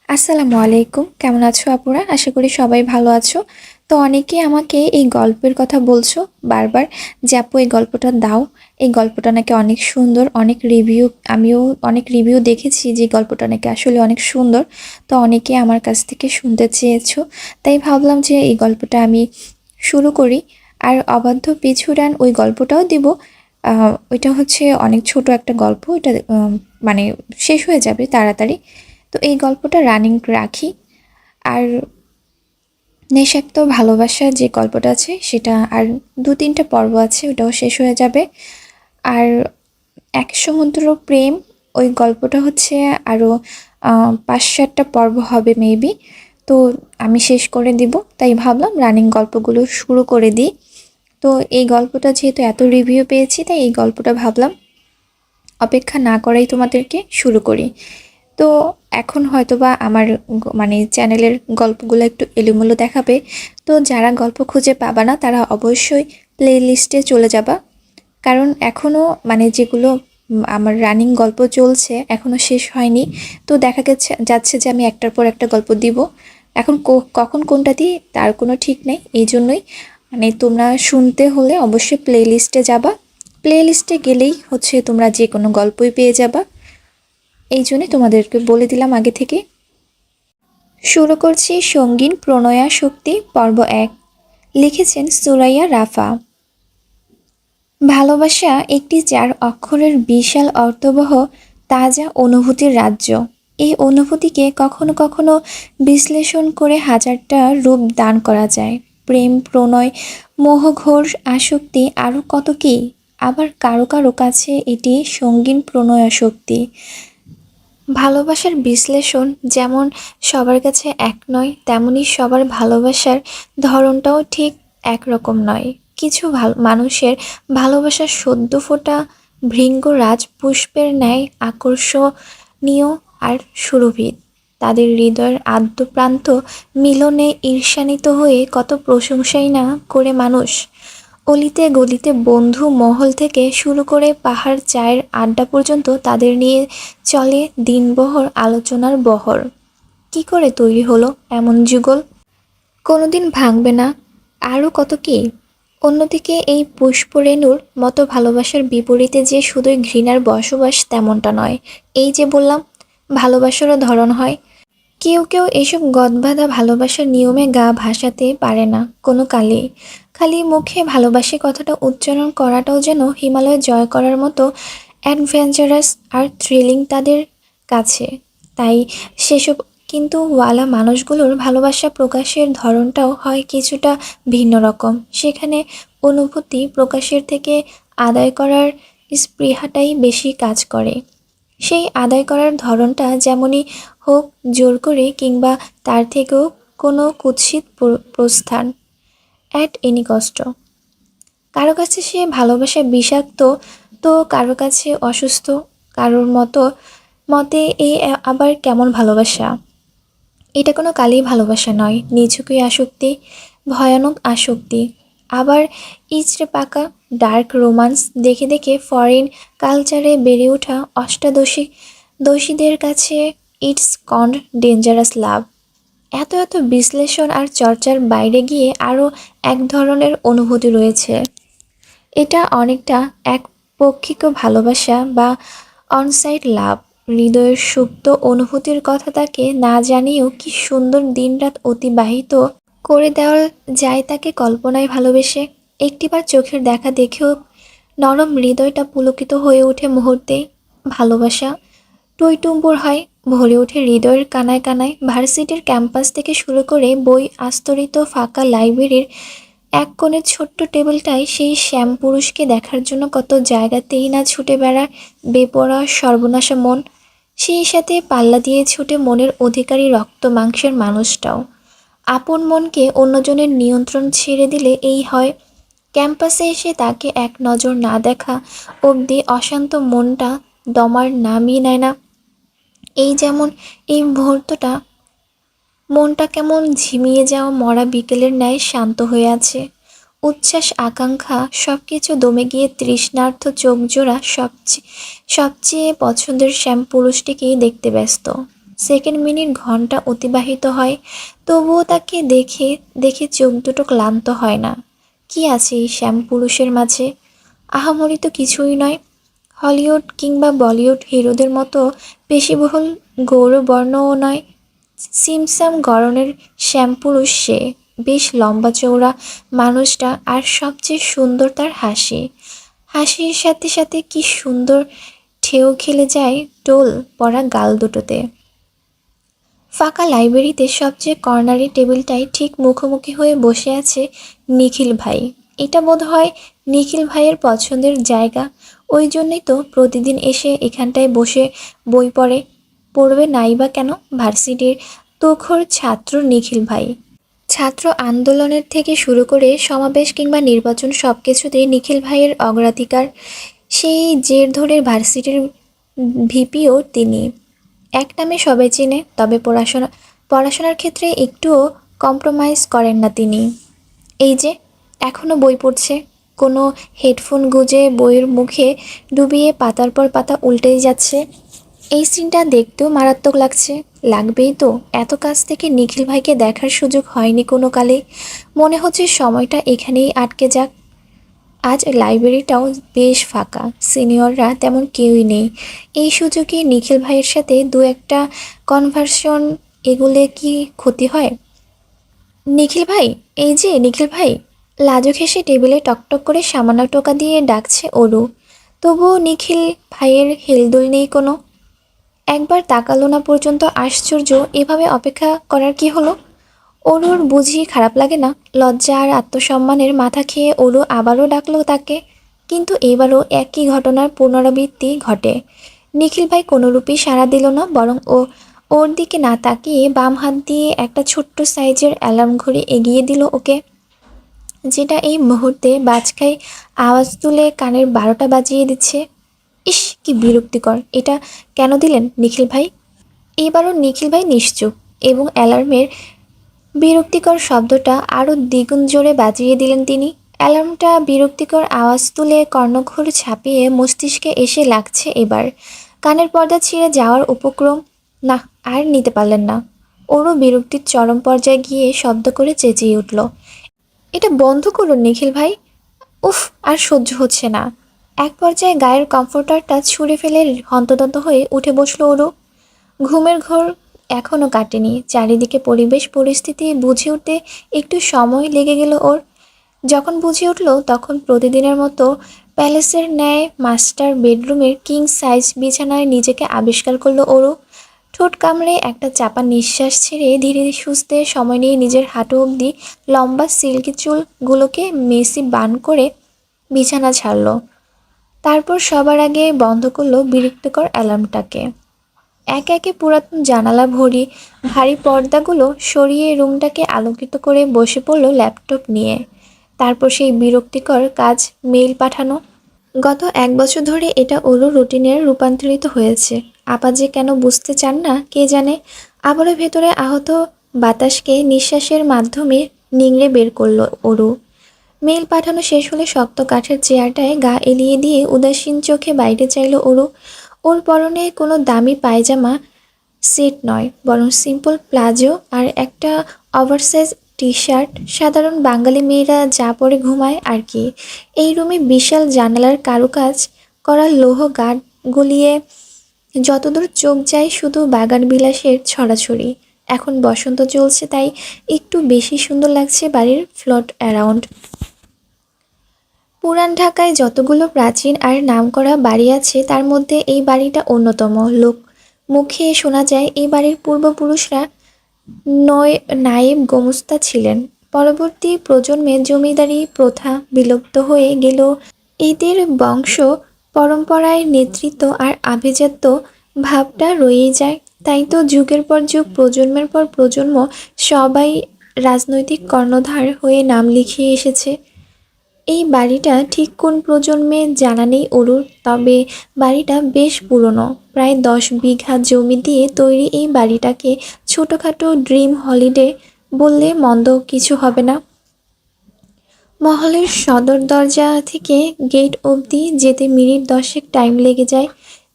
আসসালামু আলাইকুম। কেমন আছো আপুরা? আশা করি সবাই ভালো আছো। তো অনেকেই আমাকে এই গল্পের কথা বলছো বারবার যে, "আপু এই গল্পটা দাও। এই গল্পটা নাকি অনেক সুন্দর।" আমিও অনেক রিভিউ দেখেছি যে গল্পটা নাকি আসলে অনেক সুন্দর। তো অনেকে আমার কাছ থেকে শুনতে চেয়েছো। তাই ভাবলাম যে এই গল্পটা আমি শুরু করি। আর অবাধ্য পিছুডান ওই গল্পটাও দিব। ওইটা হচ্ছে অনেক ছোট একটা গল্প। এটা মানে শেষ হয়ে যাবে তাড়াতাড়ি। তো এই গল্পটা রানিং রাখি। আর নেশাক্ত ভালোবাসার যে গল্পটা আছে সেটা আর ২-৩টা পর্ব আছে, ওটাও শেষ হয়ে যাবে। আর এক সমুদ্র প্রেম, ওই গল্পটা হচ্ছে আরও ৫-৭টা পর্ব হবে মেবি। তো আমি শেষ করে দিব, তাই ভাবলাম রানিং গল্পগুলো শুরু করে দিই। তো এই গল্পটা যেহেতু এত রিভিউ পেয়েছি, তাই এই গল্পটা ভাবলাম অপেক্ষা না করাই তোমাদেরকে শুরু করি। তো এখন হয়তোবা আমার মানে চ্যানেলের গল্পগুলো একটু এলোমেলো দেখাবে। তো যারা গল্প খুঁজে পাবা না তারা অবশ্যই প্লে লিস্টে চলে যাবা। কারণ এখনও মানে যেগুলো আমার রানিং গল্প চলছে এখনও শেষ হয়নি। তো দেখা যাচ্ছে যে আমি একটার পর একটা গল্প দিব। এখন কখন কোনটা দিই তার কোনো ঠিক নেই। এই জন্যই মানে তোমরা শুনতে হলে অবশ্যই প্লে লিস্টে যাবা। প্লে লিস্টে গেলেই হচ্ছে তোমরা যে কোনো গল্পই পেয়ে যাবা। এই জন্যই তোমাদেরকে বলে দিলাম আগে থেকে। শুরু করছি সঙ্গীন প্রণয়া শক্তি পর্ব ১। লিখেছেন সুরাইয়া রাফা। ভালোবাসা একটি ৪ অক্ষরের বিশাল অর্থবহ তাজা অনুভূতির রাজ্য। এই অনুভূতিকে কখনো কখনো বিশ্লেষণ করে হাজারটা রূপ দান করা যায়। প্রেম, প্রণয়, মোহঘোর আসক্তি, আরও কত কী। আবার কারো কারো কাছে এটি সঙ্গীন প্রণয়াসক্তি। ভালোবাসার বিশ্লেষণ যেমন সবার কাছে এক নয়, তেমনি সবার ভালোবাসার ধরনটাও ঠিক একরকম নয়। কিছু মানুষের ভালোবাসা সদ্য ফোটা ভৃঙ্গরাজ পুষ্পের ন্যায় আকর্ষণীয় আর সুরভিত। তাদের হৃদয়ের আদ্যপ্রান্ত মিলনে ঈর্ষান্বিত হয়ে কত প্রশংসাই না করে মানুষ। অলিতে গলিতে বন্ধু মহল থেকে শুরু করে পাহাড় চায়ের আড্ডা পর্যন্ত তাদের নিয়ে চলে দিনবহর আলোচনার বহর। কি করে তৈরি হলো এমন যুগল? কোনোদিন ভাঙবে না, আরও কত কী। অন্যদিকে এই পুষ্পরেণুর মতো ভালোবাসার বিপরীতে যে শুধুই ঘৃণার বসবাস তেমনটা নয়। এই যে বললাম ভালোবাসারও ধরন হয়। কেউ কেউ এসব গদবাঁধা ভালোবাসার নিয়মে গা ভাসাতে পারে না কোনো কালেই। খালি মুখে ভালোবাসি কথাটা উচ্চারণ করাটাও যেন হিমালয় জয় করার মতো অ্যাডভেঞ্চারাস আর থ্রিলিং তাদের কাছে। তাই সেসব কিন্তু ওয়ালা মানুষগুলোর ভালোবাসা প্রকাশের ধরনটাও হয় কিছুটা ভিন্ন রকম। সেখানে অনুভূতি প্রকাশের থেকে আদায় করার স্পৃহাটাই বেশি কাজ করে। সেই আদায় করার ধরনটা যেমনই হোক, জোর করে কিংবা তার থেকেও কোনো কুৎসিত প্রস্থান, অ্যাট এনি কষ্ট। কারো কাছে সে ভালোবাসা বিষাক্ত, তো কারো কাছে অসুস্থ। কারোর মতে এই আবার কেমন ভালোবাসা? এটা কোনো কালেই ভালোবাসা নয়, নিছকই আসক্তি, ভয়ানক আসক্তি। আবার ইচড়ে পাকা ডার্ক রোমান্স দেখে দেখে ফরেন কালচারে বেড়ে ওঠা দোষীদের কাছে ইটস কন্ড ডেঞ্জারাস লাভ। এত এত বিশ্লেষণ আর চর্চার বাইরে গিয়ে আরও এক ধরনের অনুভূতি রয়েছে। এটা অনেকটা একপক্ষিক ভালোবাসা বা অনসাইট লাভ। হৃদয়ের সুপ্ত অনুভূতির কথা তাকে না জানিয়েও কি সুন্দর দিনরাত অতিবাহিত করে দেওয়া যায় তাকে কল্পনায় ভালোবেসে। একটিবার চোখের দেখা দেখেও নরম হৃদয়টা পুলকিত হয়ে ওঠে মুহূর্তেই। ভালোবাসা টইটুম্বুর হয়, ভরে ওঠে হৃদয়ের কানায় কানায়। ভার্সিটির ক্যাম্পাস থেকে শুরু করে বই আস্তরিত ফাঁকা লাইব্রেরির এক কোণের ছোট্ট টেবিলটায় সেই শ্যাম পুরুষকে দেখার জন্য কত জায়গাতেই না ছুটে বেড়ায় বেপরোয়া সর্বনাশা মন। সেই সাথে পাল্লা দিয়ে ছুটে মনের অধিকারী রক্ত মাংসের মানুষটাও। আপন মনকে অন্যজনের নিয়ন্ত্রণ ছেড়ে দিলে এই হয়। ক্যাম্পাসে এসে তাকে এক নজর না দেখা অবধি অশান্ত মনটা দমার নামই নেয় না। এই যেমন এই মুহূর্তটা মনটা কেমন ঝিমিয়ে যাওয়া মরা বিকেলের ন্যায় শান্ত হয়ে আছে। উচ্ছ্বাস আকাঙ্ক্ষা সব কিছু দমে গিয়ে তৃষ্ণার্ত চোখজোড়া সবচেয়ে পছন্দের শ্যাম পুরুষটিকেই দেখতে ব্যস্ত। সেকেন্ড, মিনিট, ঘন্টা অতিবাহিত হয়, তবুও তাকে দেখে দেখে চোখ দুটো ক্লান্ত হয় না। কি আছে এই শ্যাম পুরুষের মাঝে? আহামরি তো কিছুই নয়। হলিউড কিংবা বলিউড হিরোদের মতো পেশিবহুল গৌরবর্ণও নয়। সিমসাম গড়নের শ্যামপুরুষ সে। বেশ লম্বা চওড়া মানুষটা, আর সবচেয়ে সুন্দর তার হাসি। হাসির সাথে সাথে কি সুন্দর ঢেউ খেলে যায় টোল পড়া গাল দুটোতে। ফাঁকা লাইব্রেরিতে সবচেয়ে কর্নারি টেবিলটায় ঠিক মুখোমুখি হয়ে বসে আছে নিখিল ভাই। এটা বোধ হয় নিখিল ভাইয়ের পছন্দের জায়গা, ওই জন্যই তো প্রতিদিন এসে এখানটায় বসে বই পড়বে নাই বা কেন? ভার্সিটির তুখোড় ছাত্র নিখিল ভাই। ছাত্র আন্দোলনের থেকে শুরু করে সমাবেশ কিংবা নির্বাচন সব কিছুতেই নিখিল ভাইয়ের অগ্রাধিকার। সেই জের ধরে ভার্সিটির ভিপিও তিনি। এক নামে সবাই চেনে, তবে পড়াশোনার ক্ষেত্রে একটুও কম্প্রোমাইজ করেন না তিনি। এই যে এখনও বই পড়ছে, কোনো হেডফোন গুঁজে বইয়ের মুখে ডুবিয়ে পাতার পর পাতা উল্টেই যাচ্ছে। এই সিনটা দেখতেও মারাত্মক লাগছে। লাগবেই তো, এত কাছ থেকে নিখিল ভাইকে দেখার সুযোগ হয়নি কোনো কালে। মনে হচ্ছে সময়টা এখানেই আটকে যাক। আজ লাইব্রেরিটাও বেশ ফাঁকা, সিনিয়ররা তেমন কেউই নেই। এই সুযোগে নিখিল ভাইয়ের সাথে দু একটা কনভারসেশন এগুলে কি ক্ষতি হয়? নিখিল ভাই, এই যে নিখিল ভাই। লাজুক হেসে টেবিলে টকটক করে সামান্য টোকা দিয়ে ডাকছে অরু। তবুও নিখিল ভাইয়ের হেলদোল নেই কোনো। একবার তাকালো না পর্যন্ত। আশ্চর্য, এভাবে অপেক্ষা করার কি হলো? অরুর বুঝি খারাপ লাগে না? লজ্জা আর আত্মসম্মানের মাথা খেয়ে অরু আবারও ডাকলো তাকে। কিন্তু এবারও একই ঘটনার পুনরাবৃত্তি ঘটে। নিখিল ভাই কোনোরূপেই সাড়া দিল না, বরং ওর দিকে না তাকিয়ে বাম হাত দিয়ে একটা ছোট্ট সাইজের অ্যালার্ম ঘড়ি এগিয়ে দিল ওকে, যেটা এই মুহূর্তে বাজখাই আওয়াজ তুলে কানের 12টা বাজিয়ে দিচ্ছে। ইস, কি বিরক্তিকর! এটা কেন দিলেন নিখিল ভাই? এবারও নিখিল ভাই নিশ্চুপ, এবং অ্যালার্মের বিরক্তিকর শব্দটা আরও দ্বিগুণ জোরে বাজিয়ে দিলেন তিনি। অ্যালার্মটা বিরক্তিকর আওয়াজ তুলে কর্ণঘোর ছাপিয়ে মস্তিষ্কে এসে লাগছে এবার। কানের পর্দা ছিঁড়ে যাওয়ার উপক্রম। না, আর নিতে পারলেন না। ওরও বিরক্তির চরম পর্যায়ে গিয়ে শব্দ করে চেঁচিয়ে উঠল, এটা বন্ধ করুন নিখিল ভাই। উফ, আর সহ্য হচ্ছে না। এক পর্যায়ে গায়ের কমফোর্টারটা ছুঁড়ে ফেলে হন্তদন্ত হয়ে উঠে বসলো ওরও। ঘুমের ঘোর এখনও কাটেনি। চারিদিকে পরিবেশ পরিস্থিতি বুঝে উঠতে একটু সময় লেগে গেল ওর। যখন বুঝে উঠল, তখন প্রতিদিনের মতো প্যালেসের ন্যায় মাস্টার বেডরুমের কিং সাইজ বিছানায় নিজেকে আবিষ্কার করলো ওরও। ঠোঁট কামড়ে একটা চাপা নিঃশ্বাস ছেড়ে ধীরে সুস্থে সময় নিয়ে নিজের হাঁটু অবধি লম্বা সিল্কি চুলগুলোকে মেসি বান করে বিছানা ছাড়ল। তারপর সবার আগে বন্ধ করলো বিরক্তিকর অ্যালার্মটাকে। একে একে পুরাতন জানালা ভারী পর্দাগুলো সরিয়ে রুমটাকে আলোকিত করে বসে পড়ল ল্যাপটপ নিয়ে। তারপর সেই বিরক্তিকর কাজ, মেইল পাঠানো। গত 1 বছর ধরে এটা ওরও রুটিনে রূপান্তরিত হয়েছে। আপা যে কেন বুঝতে চান না কে জানে। আবারও ভেতরে আহত বাতাসকে নিঃশ্বাসের মাধ্যমে নিংড়ে বের করলো ওরু। মেইল পাঠানো শেষ হলে শক্ত কাঠের চেয়ারটায় গা এলিয়ে দিয়ে উদাসীন চোখে বাইরে চাইল ওরু। ওর পরনে কোনো দামি পায়জামা সেট নয়, বরং সিম্পল প্লাজো আর একটা ওভারসাইজ টি শার্ট। সাধারণ বাঙালি মেয়েরা যা পরে ঘুমায় আর কি। এই রুমে বিশাল জানালার কারুকাজ করা লোহ গার্ড গলিয়ে যতদূর চোখ যায় শুধু বাগান বিলাসের ছড়াছড়ি। এখন বসন্ত চলছে, তাই একটু বেশি সুন্দর লাগছে বাড়ির ফ্লোট অ্যারাউন্ড। পুরান ঢাকায় যতগুলো প্রাচীন আর নামকরা বাড়ি আছে, তার মধ্যে এই বাড়িটা অন্যতম। লোক মুখে শোনা যায় এই বাড়ির পূর্বপুরুষরা নায়েব গোমস্তা ছিলেন। পরবর্তী প্রজন্মে জমিদারি প্রথা বিলুপ্ত হয়ে গেলেও এদের বংশ পরম্পরায় নেতৃত্ব আর আভিজাত্য ভাবটা রয়েই যায়। তাই তো যুগের পর যুগ, প্রজন্মের পর প্রজন্ম সবাই রাজনৈতিক কর্ণধার হয়ে নাম লিখিয়ে এসেছে। এই বাড়িটা ঠিক কোন প্রজন্মে জানা নেই অরুর, তবে বাড়িটা বেশ পুরনো। প্রায় 10 বিঘা জমি দিয়ে তৈরি এই বাড়িটাকে ছোটোখাটো ড্রিম হলিডে বললে মন্দ কিছু হবে না। মহলের সদর দরজা থেকে গেট অবধি যেতে মিনিট 10 টাইম লেগে যায়,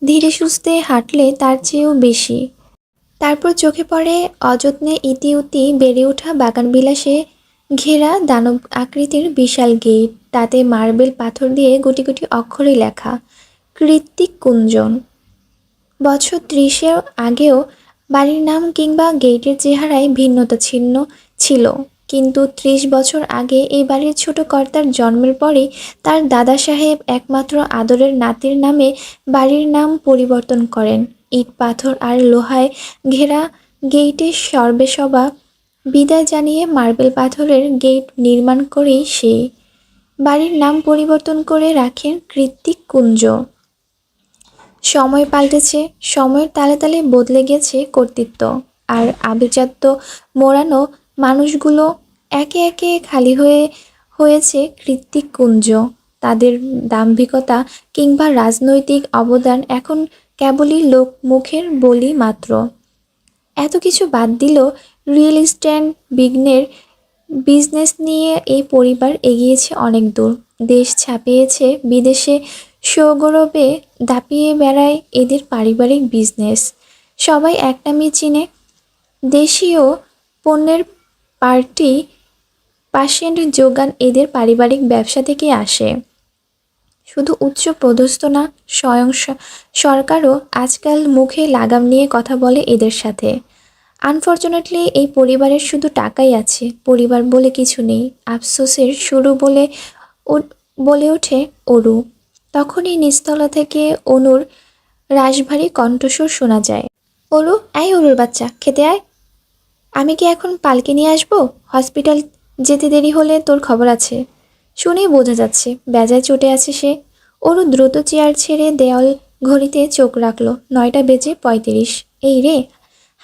ধীরে সুস্থে হাঁটলে তার চেয়েও বেশি। তারপর চোখে পড়ে অযত্নে ইতিউতি বেড়ে ওঠা বাগানবিলাসে ঘেরা দানব আকৃতির বিশাল গেট। তাতে মার্বেল পাথর দিয়ে গুটি গুটি অক্ষরে লেখা কৃত্তিক কুঞ্জন। বছর ৩০-এর আগেও বাড়ির নাম কিংবা গেটের চেহারায় ভিন্নতা ছিন্ন ছিল, কিন্তু ৩০ বছর আগে এই বাড়ির ছোট কর্তার জন্মের পরেই তার দাদা সাহেব একমাত্র আদরের নাতির নামে বাড়ির নাম পরিবর্তন করেন। ইট পাথর আর লোহায় ঘেরা গেইটে সর্বেসর্বা বিদায় জানিয়ে মার্বেল পাথরের গেট নির্মাণ করেই সে বাড়ির নাম পরিবর্তন করে রাখেন কৃত্তিক কুঞ্জ। সময় পাল্টেছে, সময়ের তালে তালে বদলে গেছে কর্তৃত্ব, আর আভিজাত্য মোড়ানো মানুষগুলো একে একে খালি হয়েছে কৃত্তিক কুঞ্জ। তাদের দাম্ভিকতা কিংবা রাজনৈতিক অবদান এখন কেবলই লোক মুখের বলি মাত্র। এত কিছু বাদ দিলেও রিয়েল এস্টেট বিজনেস নিয়ে এই পরিবার এগিয়েছে অনেক দূর। দেশ ছাপিয়েছে বিদেশে, সগৌরবে দাপিয়ে বেড়ায় এদের পারিবারিক বিজনেস। সবাই এক নামই চিনে। দেশীয় পণ্যের পার্টি পার্সেন্ট যোগান এদের পারিবারিক ব্যবসা থেকে আসে। শুধু উচ্চ পদস্থ না, স্বয়ং সরকারও আজকাল মুখে লাগাম নিয়ে কথা বলে এদের সাথে। আনফর্চুনেটলি এই পরিবারের শুধু টাকাই আছে, পরিবার বলে কিছু নেই। আফসোসের শুরু বলে ওঠে অরু। তখনই নিচতলা থেকে অনুর রাশভারী কণ্ঠস্বর শোনা যায়। অরু, এই অরুর বাচ্চা, খেতে আয়। আমি কি এখন পালকি নিয়ে আসবো? হসপিটাল যেতে দেরি হলে তোর খবর আছে। শুনেই বোঝা যাচ্ছে বেজায় চটে আছে সে। অরু দ্রুত চেয়ার ছেড়ে দেওয়াল ঘড়িতে চোখ রাখল। ৯টা বেজে ৩৫। এই রে,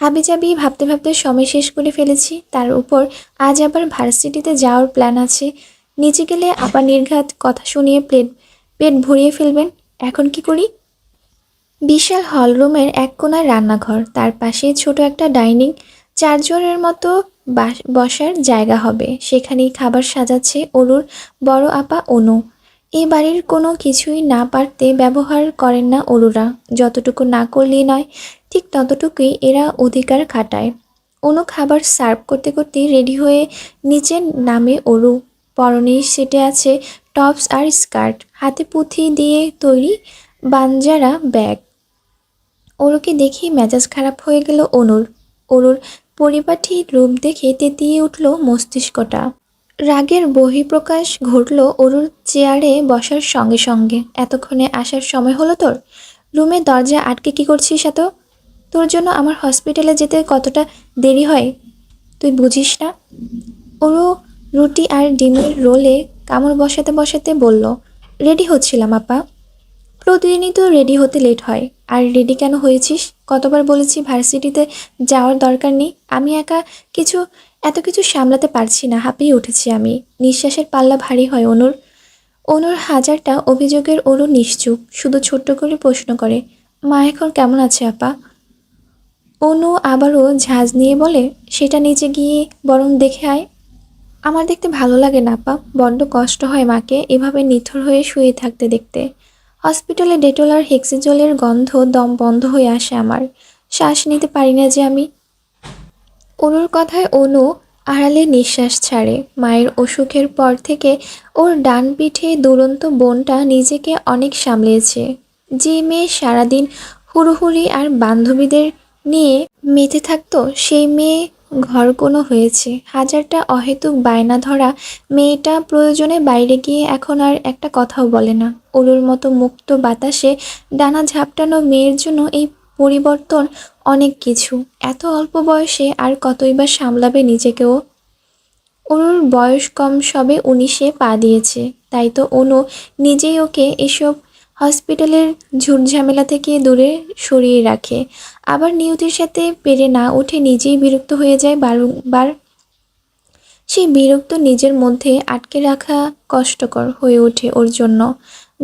হাবিজাবি ভাবতে ভাবতে সময় শেষ করে ফেলেছি। তার উপর আজ আবার ভার্সিটিতে যাওয়ার প্ল্যান আছে। নিচে গেলে আপা নির্ঘাত কথা শুনিয়ে পেট ভরিয়ে ফেলবেন। এখন কি করি? বিশাল হলরুমের এক কোণায় রান্নাঘর, তার পাশে ছোট একটা ডাইনিং। ৪ জনের মতো বসার জায়গা হবে। সেখানেই খাবার সাজাচ্ছে অরুর বড় আপা অনু। এই বাড়ির কোনো কিছুই না পারতে ব্যবহার করেন না অরুরা। যতটুকু না করলেই নয়, ঠিক ততটুকুই এরা অধিকার খাটায়। অনু খাবার সার্ভ করতে করতেই রেডি হয়ে নিচে নামে অরু। পরনে সেটে আছে টপস আর স্কার্ট, হাতে পুঁথি দিয়ে তৈরি বানজারা ব্যাগ। অরুকে দেখেই মেজাজ খারাপ হয়ে গেল অনুর। অরুর পরিপাটি রূপ দেখে তেতিয়ে উঠল মস্তিষ্কটা। রাগের বহিঃপ্রকাশ ঘটল অরুর চেয়ারে বসার সঙ্গে সঙ্গে। এতক্ষণে আসার সময় হলো তোর? রুমের দরজা আটকে কি করছিস এত? তোর জন্য আমার হসপিটালে যেতে কতটা দেরি হয় তুই বুঝিস না? অরু রুটি আর ডিমের রোলে কামড় বসাতে বসাতে বলল, রেডি হচ্ছিলাম আপা। প্রতিদিনই তো রেডি হতে লেট হয়। আর রেডি কেন হয়েছিস? কতবার বলেছি ভার্সিটিতে যাওয়ার দরকার নেই। আমি একা এত কিছু সামলাতে পারছি না, হাঁপিয়ে উঠেছি আমি। নিঃশ্বাসের পাল্লা ভারী হয় অনুর। অনুর হাজারটা অভিযোগের অরু নিশ্চুপ, শুধু ছোট্ট করে প্রশ্ন করে, মা এখন কেমন আছে আপা? অনু আবারও ঝাঁজ নিয়ে বলে, সেটা নিচে গিয়ে বরং দেখে আয়। আমার দেখতে ভালো লাগে না আপা, বড্ড কষ্ট হয় মাকে এভাবে নিথর হয়ে শুয়ে থাকতে দেখতে। হসপিটালে ডেটল আর হেক্সিজলের গন্ধ দম বন্ধ হয়ে আসে আমার। শ্বাস নিতে পারি না যে আমি। অনুর কথায় অনু আড়ালে নিঃশ্বাস ছাড়ে। মায়ের অসুখের পর থেকে ওর ডান পিঠে দুরন্ত বোনটা নিজেকে অনেক সামলেছে। যে মেয়ে সারাদিন হুড়োহুড়ি আর বান্ধবীদের নিয়ে মেতে থাকতো, সেই মেয়ে ঘরকোনো হয়েছে। হাজারটা অহেতুক বায়না ধরা মেয়েটা প্রয়োজনে বাইরে গিয়ে এখন আর একটা কথাও বলে না। অরুর মতো মুক্ত বাতাসে ডানা ঝাপটানো মেয়ের জন্য এই পরিবর্তন অনেক কিছু। এত অল্প বয়সে আর কতই বা সামলাবে নিজেকেও। অনুর বয়স কম, সবে ১৯-এ পা দিয়েছে। তাই তো অনু নিজেই ওকে এসব হসপিটালের ঝুটঝামেলা থেকে দূরে সরিয়ে রাখে। আবার নিয়তির সাথে পেরে না উঠে নিজেই বিরক্ত হয়ে যায় বারংবার। সেই বিরক্ত নিজের মধ্যে আটকে রাখা কষ্টকর হয়ে ওঠে ওর জন্য।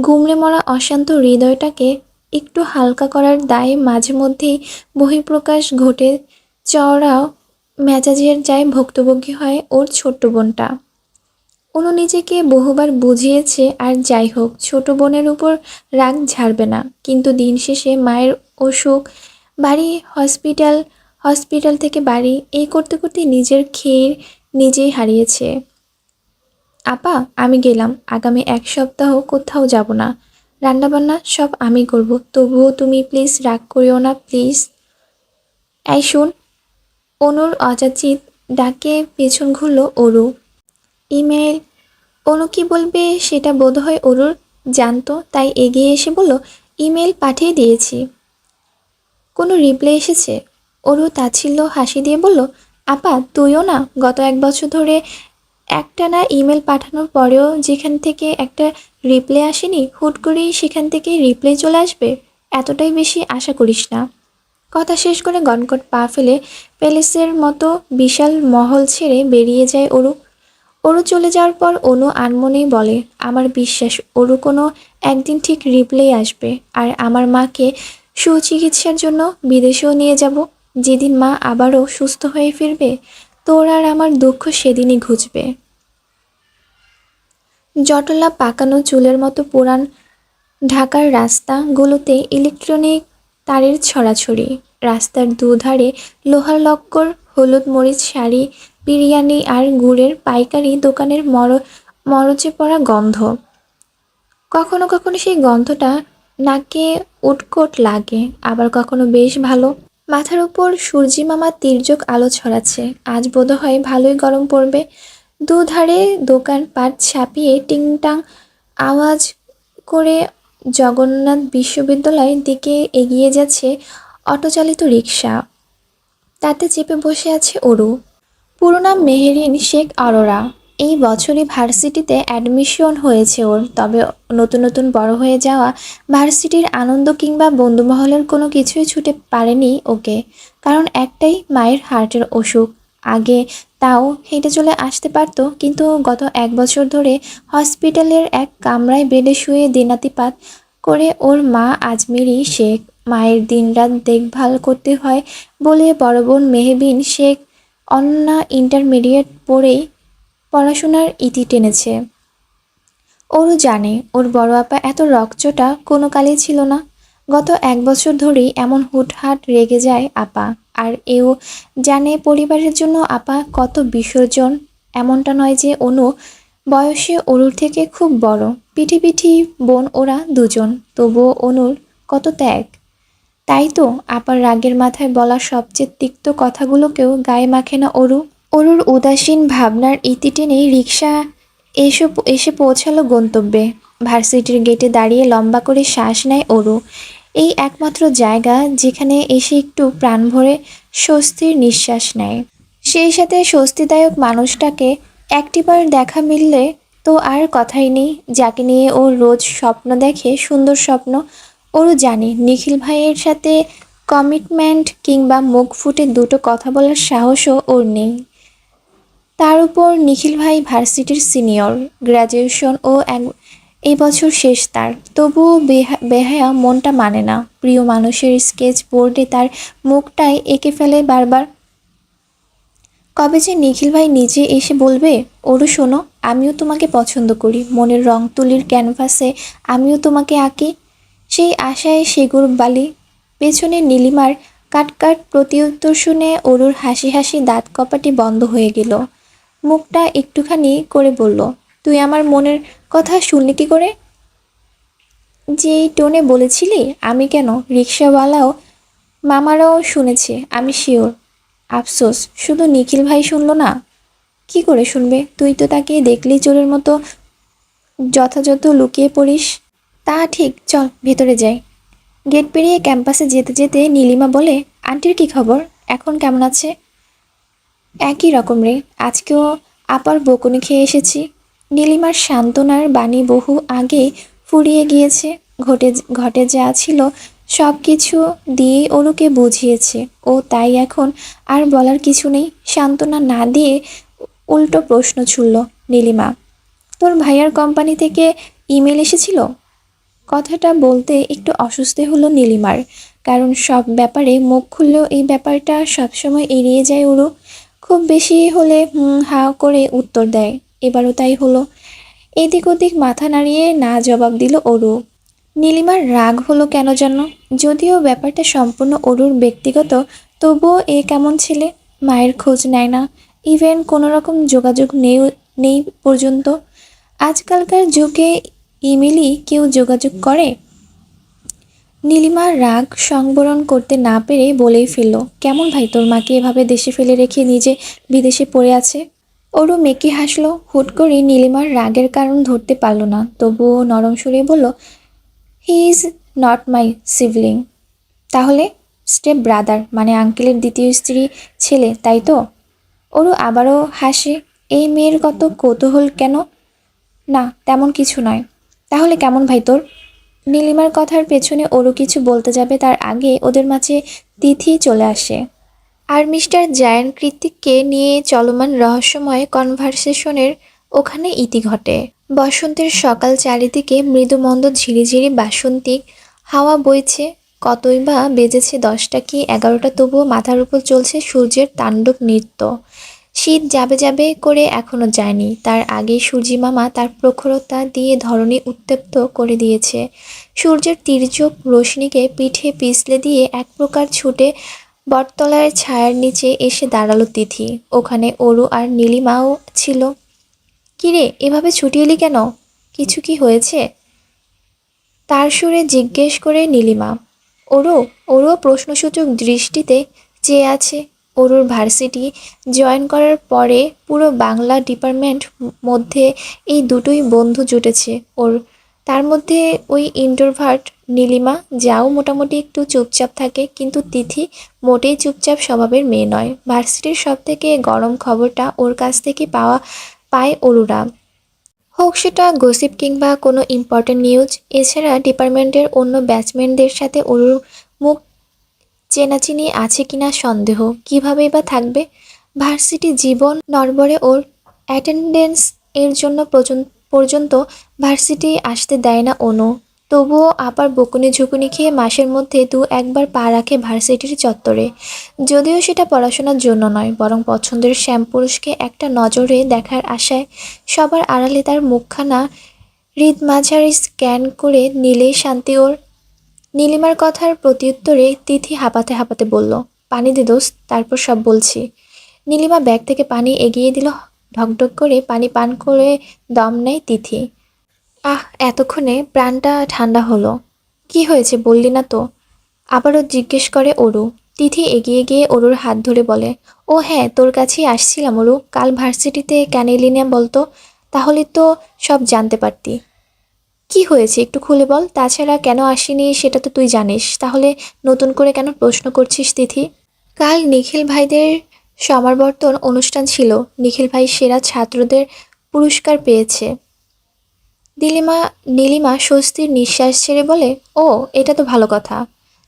গুমড়ে মরা অশান্ত হৃদয়টাকে একটু হালকা করার দায়ে মাঝে মধ্যেই বহিঃপ্রকাশ ঘটে। চওড়া মেজাজের যায় ভুক্তভোগী হয় ওর ছোট্ট বোনটা। অনু নিজেকে বহুবার বুঝিয়েছে, আর যাই হোক, ছোট বোনের উপর রাগ ঝাড়বে না। কিন্তু দিন শেষে মায়ের অসুখ, বাড়ি, হসপিটাল থেকে বাড়ি, এই করতে করতে নিজের খেয়ে নিজেই হারিয়েছে। আপা, আমি গেলাম। আগামী 1 সপ্তাহ কোথাও যাব না। রান্নাবান্না সব আমি করব। তবুও তুমি প্লিজ রাগ করিও না, প্লিজ। এই শোন। অনুর অযাচিত ডাকে পেছন ঘুরল অরু। ইমেল। অনু কি বলবে সেটা বোধহয় অরুর জানতো, তাই এগিয়ে এসে বলল, ইমেল পাঠিয়ে দিয়েছি। কোনো রিপ্লাই এসেছে? অরু তাচ্ছিল্য হাসি দিয়ে বলল, আপা তুইও না, গত 1 বছর ধরে একটানা ইমেল পাঠানোর পরেও যেখান থেকে একটা রিপ্লাই আসেনি, হুট করেই সেখান থেকে রিপ্লাই চলে আসবে, এতটাই বেশি আশা করিস না। কথা শেষ করে গনগট পা ফেলে প্যালেসের মতো বিশাল মহল ছেড়ে বেরিয়ে যায় অরু। অরু চলে যাওয়ার পর অনু আনমনেই বলে, আমার বিশ্বাস অরু কোনো একদিন ঠিক রিপ্লাই আসবে, আর আমার মাকে সুচিকিৎসার জন্য বিদেশেও নিয়ে যাব। যেদিন মা আবারও সুস্থ হয়ে ফিরবে, তোর আর আমার দুঃখ সেদিনই ঘুচবে। জটলা পাকানো চুলের মতো পুরান ঢাকার রাস্তাগুলোতে ইলেকট্রনিক তারের ছড়াছড়ি। রাস্তার দুধারে লোহার লক্কর, হলুদ মরিচ শাড়ি, বিরিয়ানি আর গুড়ের পাইকারি দোকানের মরচে পড়া গন্ধ। কখনো কখনো সেই গন্ধটা নাকে উটকোট লাগে, আবার কখনো বেশ ভালো। মাথার উপর সূর্যি মামা তির্যক আলো ছড়াচ্ছে, আজ বোধহয় ভালোই গরম পড়বে। দুধারে দোকানপাট ছাপিয়ে টিংটাং আওয়াজ করে জগন্নাথ বিশ্ববিদ্যালয়ের দিকে এগিয়ে যাচ্ছে অটোচালিত রিকশা। তাতে চেপে বসে আছে অরু। পুরো নাম মেহেরিন শেখ অরোরা। এই বছরই ভার্সিটিতে অ্যাডমিশন হয়েছে ওর, তবে নতুন নতুন বড় হয়ে যাওয়া ভার্সিটির আনন্দ কিংবা বন্ধুমহলের কোনো কিছুই ছুটে পারেনি ওকে, কারণ একটাই, মায়ের হার্টের অসুখ। আগে তাও হেঁটে চলে আসতে পারতো, কিন্তু গত 1 বছর ধরে হসপিটালের এক কামরায় বেডে শুয়ে দিনাতিপাত করে ওর মা আজমেরি শেখ। মায়ের দিনরাত দেখভাল করতে হয় বলে বড় বোন মেহবিন শেখ অনন্যা ইন্টারমিডিয়েট পড়েই পড়াশোনার ইতি টেনেছে। ওরও জানে ওর বড় আপা এত রকচটা কোনো কালেই ছিল না। গত 1 বছর ধরেই এমন হুটহাট রেগে যায় আপা। আর এও জানে পরিবারের জন্য আপা কত বিসর্জন। এমনটা নয় যে অনু বয়সে অরুর থেকে খুব বড়, পিঠি পিঠি বোন ওরা দুজন, তবুও অনুর কত ত্যাগ। তাই তো আপার রাগের মাথায় বলা সবচেয়ে তিক্ত কথাগুলোকেও গায়ে মাখে না অরু। অরুর উদাসীন ভাবনার ইতি টেনেই রিকশা এসে পৌঁছালো গন্তব্যে। ভার্সিটির গেটে দাঁড়িয়ে লম্বা করে শ্বাস নেয় অরু। এই একমাত্র জায়গা যেখানে এসে একটু প্রাণ ভরে স্বস্তির নিঃশ্বাস নেয়। সেই সাথে স্বস্তিদায়ক মানুষটাকে একটিবার দেখা মিললে তো আর কথাই নেই, যাকে নিয়ে ও রোজ স্বপ্ন দেখে, সুন্দর স্বপ্ন। ওরও জানে নিখিল ভাইয়ের সাথে কমিটমেন্ট কিংবা মুখ ফুটে দুটো কথা বলার সাহসও ওর নেই। তার উপর নিখিল ভাই ভার্সিটির সিনিয়র, গ্র্যাজুয়েশন ও এই বছর শেষ তার। তবুও বেহায়া মনটা মানে না। প্রিয় মানুষের স্কেচ বোর্ডে তার মুখটাই এঁকে ফেলে বারবার। কবে যে নিখিল ভাই নিজে এসে বলবে, ওরও শোনো, আমিও তোমাকে পছন্দ করি, মনের রং তুলির ক্যানভাসে আমিও তোমাকে আঁকি। সেই আশায় সেগুর বালি। পেছনে নীলিমার কাটকাট প্রতিউত্তর শুনে অরুর হাসি হাসি দাঁত কপাটি বন্ধ হয়ে গেল। মুখটা একটুখানি করে বলল, তুই আমার মনের কথা শুনলি কি করে? যেই টোনে বলেছিলি। আমি কেন, রিক্সাওয়ালাও মামারাও শুনেছে, আমি শিওর। আফসোস শুধু নিখিল ভাই শুনলো না। কি করে শুনবে? তুই তো তাকে দেখলেই চোরের মতো যথাযথ লুকিয়ে পড়িস। তা ঠিক, চল ভেতরে যাই। গেট পেরিয়ে ক্যাম্পাসে যেতে যেতে নীলিমা বলে, আন্টির কি খবর, এখন কেমন আছে? একই রকম রে, আজকেও আপার বকুনি খেয়ে এসেছি। নীলিমার সান্ত্বনার বাণী বহু আগে ফুরিয়ে গিয়েছে। ঘটে ঘটে যা ছিল সব কিছু দিয়েই ওরুকে বুঝিয়েছে ও, তাই এখন আর বলার কিছু নেই। সান্ত্বনা না দিয়ে উল্টো প্রশ্ন ছুড়ল নীলিমা, তোর ভাইয়ার কোম্পানি থেকে ইমেল এসেছিল? কথাটা বলতে একটু অস্বস্তি হলো নীলিমার, কারণ সব ব্যাপারে মুখ খুললেও এই ব্যাপারটা সবসময় এড়িয়ে যায় ওরু। খুব বেশি হলে হা করে উত্তর দেয়। এবারও তাই হলো। এদিক ওদিক মাথা নাড়িয়ে না জবাব দিল অরু। নীলিমার রাগ হলো কেন যেন, যদিও ব্যাপারটা সম্পূর্ণ অরুর ব্যক্তিগত, তবুও এ কেমন ছেলে, মায়ের খোঁজ নেয় না, ইভেন কোনো রকম যোগাযোগ নেই পর্যন্ত। আজকালকার যুগে ইমেলই কেউ যোগাযোগ করে? নীলিমা রাগ সংবরণ করতে না পেরে বলেই ফেলল, কেমন ভাই তোর মাকে এভাবে দেশে ফেলে রেখে নিজে বিদেশে পড়ে আছে? ওরও মেকি হাসলো। হুট করে নীলিমার রাগের কারণ ধরতে পারল না, তবুও নরম সুরে বলল, he is not my sibling. তাহলে? স্টেপ ব্রাদার, মানে আঙ্কেলের দ্বিতীয় স্ত্রী ছেলে, তাই তো? ওরও আবারও হাসে। এই মেয়ের কত কৌতূহল কেন? না, তেমন কিছু নয়। তাহলে কেমন ভাই তোর? নীলিমার কথার পেছনে ওরও কিছু বলতে যাবে তার আগে ওদের মাঝে তিথি চলে আসে। আর মিস্টার জায়ান কৃতিককে নিয়ে চলমান রহস্যময় কনভারসেশনের ওখানে ইতি ঘটে। বসন্তের সকাল, চারিদিকে মৃদুমন্দ ঝিরিঝিরি বাসন্তিক হাওয়া বইছে। কতই বা বেজেছে 10টা কি 11টা, তবুও মাথার উপর চলছে সূর্যের তাণ্ডব নৃত্য। শীত যাবে যাবে করে এখনো যায়নি, তার আগেই সূর্যি মামা তার প্রখরতা দিয়ে ধরণী উত্তপ্ত করে দিয়েছে। সূর্যের তির্যক রশ্মিকে পিঠে পিছলে দিয়ে এক প্রকার ছুটে বটতলার ছায়ার নিচে এসে দাঁড়ালো তিথি। ওখানে অরু আর নীলিমাও ছিল। কিরে, এভাবে ছুটি এলি কেন? কিছু কি হয়েছে? তার সুরে জিজ্ঞেস করে নীলিমা। ওরও প্রশ্নসূচক দৃষ্টিতে চেয়ে আছে। অরুর ভার্সিটি জয়েন করার পরে পুরো বাংলা ডিপার্টমেন্ট মধ্যে এই দুটোই বন্ধু জুটেছে ওর। তার মধ্যে ওই ইন্ট্রোভার্ট নীলিমা, যাও মোটামুটি একটু চুপচাপ থাকে, কিন্তু তিথি মোটেই চুপচাপ স্বভাবের মেয়ে নয়। ভার্সিটির সব থেকে গরম খবরটা ওর কাছ থেকে পায় অরুরা, হোক সেটা গসিপ কিংবা কোনো ইম্পর্ট্যান্ট নিউজ। এছাড়া ডিপার্টমেন্টের অন্য ব্যাচমেটদের সাথে অরুর মুখ চেনাচিনি আছে কিনা সন্দেহ। কীভাবেই বা থাকবে? ভার্সিটি জীবন নড়বড়ে ওর। অ্যাটেন্ডেন্স এর জন্য পর্যন্ত ভার্সিটি আসতে দেয় না অনু। তবুও আবার বকুনি ঝুঁকুনি খেয়ে মাসের মধ্যে 2-1বার পা রাখে ভার্সিটির চত্বরে। যদিও সেটা পড়াশোনার জন্য নয়, বরং পছন্দের শ্যামপুরুষকে একটা নজরে দেখার আশায়। সবার আড়ালে তার মুখখানা হৃদমাঝারি স্ক্যান করে নিলেই শান্তি ওর। নীলিমার কথার প্রত্যুত্তরে তিথি হাঁপাতে হাঁপাতে বলল, পানি দে দোস্ত, তারপর সব বলছি। নীলিমা ব্যাগ থেকে পানি এগিয়ে দিল। ঢকঢক করে পানি পান করে দম নেয় তিথি। আহ, এতক্ষণে প্রাণটা ঠান্ডা হলো। কি হয়েছে বললি না তো? আবারও জিজ্ঞেস করে অরু। তিথি এগিয়ে গিয়ে অরুর হাত ধরে বলে, ও হ্যাঁ, তোর কাছেই আসছিলাম অরু। কাল ভার্সিটিতে কেন এলি না বলতো? তাহলে তো সব জানতে পারতি। কি হয়েছে একটু খুলে বল। তাছাড়া কেন আসিনি সেটা তো তুই জানিস, তাহলে নতুন করে কেন প্রশ্ন করছিস তিথি? কাল নিখিল ভাইদের সমাবর্তন অনুষ্ঠান ছিল। নিখিল ভাই সেরা ছাত্রদের পুরস্কার পেয়েছে। নীলিমা স্বস্তির নিঃশ্বাস ছেড়ে বলে, ও, এটা তো ভালো কথা।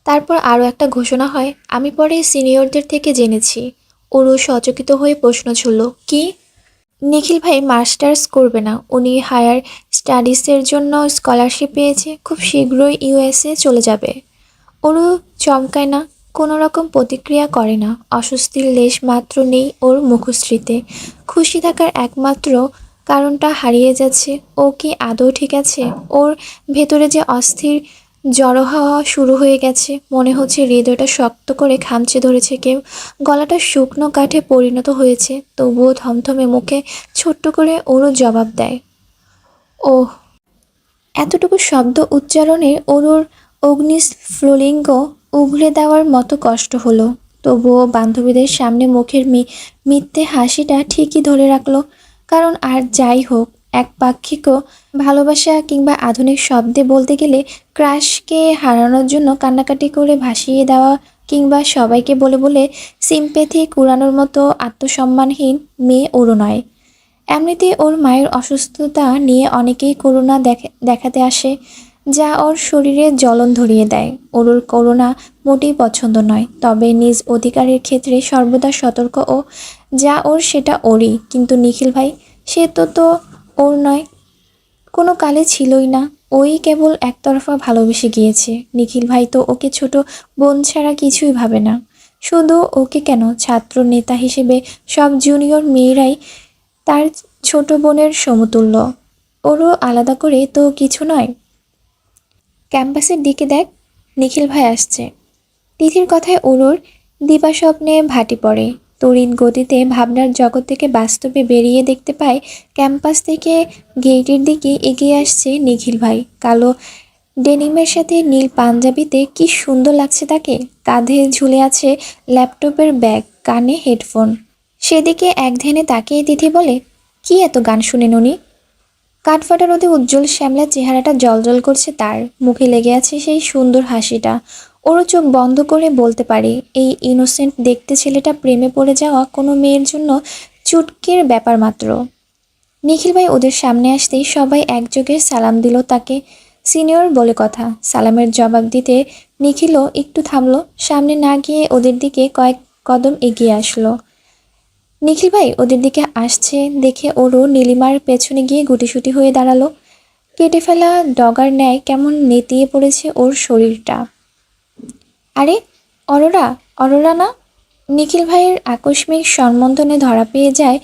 তারপর আরও একটা ঘোষণা হয়, আমি পরে সিনিয়রদের থেকে জেনেছি। ওরও সচকিত হয়ে প্রশ্ন ছুড়ল, কি? নিখিল ভাই মাস্টার্স করবে না, উনি হায়ার স্টাডিজের জন্য স্কলারশিপ পেয়েছে, খুব শীঘ্রই ইউএসএ চলে যাবে। ওরও চমকায় না, কোনো রকম প্রতিক্রিয়া করে না। অস্বস্তির লেশ মাত্র নেই ওর মুখশ্রীতে। খুশি থাকার একমাত্র কারণটা হারিয়ে যাচ্ছে। ও কি আদৌ ঠিক আছে? ওর ভেতরে যে অস্থির জড়ো হওয়া শুরু হয়ে গেছে, মনে হচ্ছে হৃদয়টা শক্ত করে খামচে ধরেছে কেউ। গলাটা শুকনো কাঠে পরিণত হয়েছে। তবুও থমথমে মুখে ছোট্ট করে ওরও জবাব দেয়, ওহ। এতটুকু শব্দ উচ্চারণে ওর অগ্নিস্ফুলিঙ্গ উগরে দেওয়ার মতো কষ্ট হলো। তবুও বান্ধবীদের সামনে মুখের মিথ্যে হাসিটা ঠিকই ধরে রাখলো। কারণ আর যাই হোক, একপাক্ষিক ভালোবাসা কিংবা আধুনিক শব্দে বলতে গেলে ক্রাশকে হারানোর জন্য কান্নাকাটি করে ভাসিয়ে দেওয়া, কিংবা সবাইকে বলে বলে সিম্প্যাথি কুড়ানোর মতো আত্মসম্মানহীন মেয়ে ওরও নয়। এমনিতেই ওর মায়ের অসুস্থতা নিয়ে অনেকেই করুণা দেখাতে আসে, যা ওর শরীরে জ্বলন ধরিয়ে দেয়। ওর করুণা মোটেই পছন্দ নয়, তবে নিজ অধিকারের ক্ষেত্রে সর্বদা সতর্ক ও। যা ওর সেটা ওরই। কিন্তু নিখিল ভাই, সে তো ওর নয়, কোনো কালে ছিলই না। ওই কেবল একতরফা ভালোবেসে গিয়েছে। নিখিল ভাই তো ওকে ছোট বোন ছাড়া কিছুই ভাবে না। শুধু ওকে কেন, ছাত্র নেতা হিসেবে সব জুনিয়র মেয়েরাই তার ছোট বোনের সমতুল্য। ওরও আলাদা করে তো কিছু নয়। ক্যাম্পাসের দিকে দেখ, নিখিল ভাই আসছে। তিথির কথায় ওরুর দিবা স্বপ্নে ভাটি পড়ে। তড়িৎ গতিতে ভাবনার জগৎ থেকে বাস্তবে বেরিয়ে দেখতে পায় ক্যাম্পাস থেকে গেটের দিকে এগিয়ে আসছে নিখিল ভাই। কালো ডেনিমের সাথে নীল পাঞ্জাবিতে কি সুন্দর লাগছে তাকে। কাঁধে ঝুলে আছে ল্যাপটপের ব্যাগ, কানে হেডফোন। সেদিকে এক ধ্যানে তাকিয়ে তিথি বলে, কি এত গান শুনেন উনি? কাঠফাটা রোদে উজ্জ্বল শ্যামলা চেহারাটা জ্বলজ্বল করছে তার। মুখে লেগে আছে সেই সুন্দর হাসিটা। ওরও চোখ বন্ধ করে বলতে পারে এই ইনোসেন্ট দেখতে ছেলেটা প্রেমে পড়ে যাওয়া কোনো মেয়ের জন্য চুটকির ব্যাপার মাত্র। নিখিল ভাই ওদের সামনে আসতেই সবাই একযোগে সালাম দিল তাকে। সিনিয়র বলে কথা। সালামের জবাব দিতে নিখিলও একটু থামলো, সামনে না গিয়ে ওদের দিকে কয়েক কদম এগিয়ে আসলো। নিখিল ভাই ওদের দিকে আসছে দেখে ওরও নীলিমার পেছনে গিয়ে গুটিসুটি হয়ে দাঁড়ালো। কেটে ফেলা ডগার ন্যায় কেমন নেতিয়ে পড়েছে ওর শরীরটা। আরে অরোরা, অরোরা না? নিখিল ভাইয়ের আকস্মিক সম্বোধনে ধরা পেয়ে যায়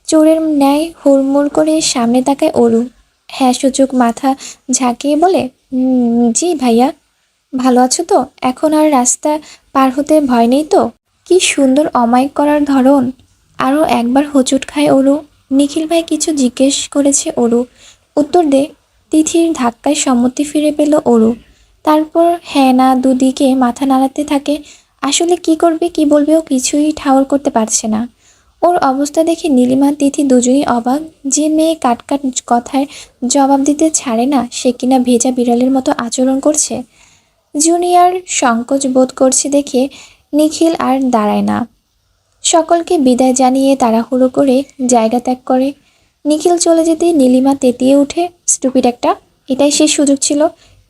চোরের ন্যায় হুড়মুড় করে সামনে তাকায় অরু। হ্যাঁ সূচক মাথা ঝাঁকিয়ে বলে, জি ভাইয়া। ভালো আছো তো? এখন আর রাস্তা পার হতে ভয় নেই তো? কি সুন্দর অমায়িক করার ধরন। আরও একবার হোঁচট খায় অরু। নিখিল ভাই কিছু জিজ্ঞেস করেছে অরু, উত্তর দে। তিথির ধাক্কায় সম্মতি ফিরে পেল অরু। তারপর হ্যাঁ না দুদিকে মাথা নাড়াতে থাকে। আসলে কি করবে কি বলবে ও কিছুই ঠাউর করতে পারছে না। ওর অবস্থা দেখে নীলিমা তিথি দুজনই অবাক। যে মেয়ে কাটকাট কথায় জবাব দিতে ছাড়ে না সে কিনা ভেজা বিড়ালের মতো আচরণ করছে। জুনিয়র সংকোচ বোধ করছে দেখে নিখিল আর দাঁড়ায় না। সকলকে বিদায় জানিয়ে তাড়াহুড়ো করে জায়গা ত্যাগ করে। নিখিল চলে যেতে নীলিমা তেতিয়ে উঠে, স্টুপিড একটা, এটাই শেষ সুযোগ ছিল।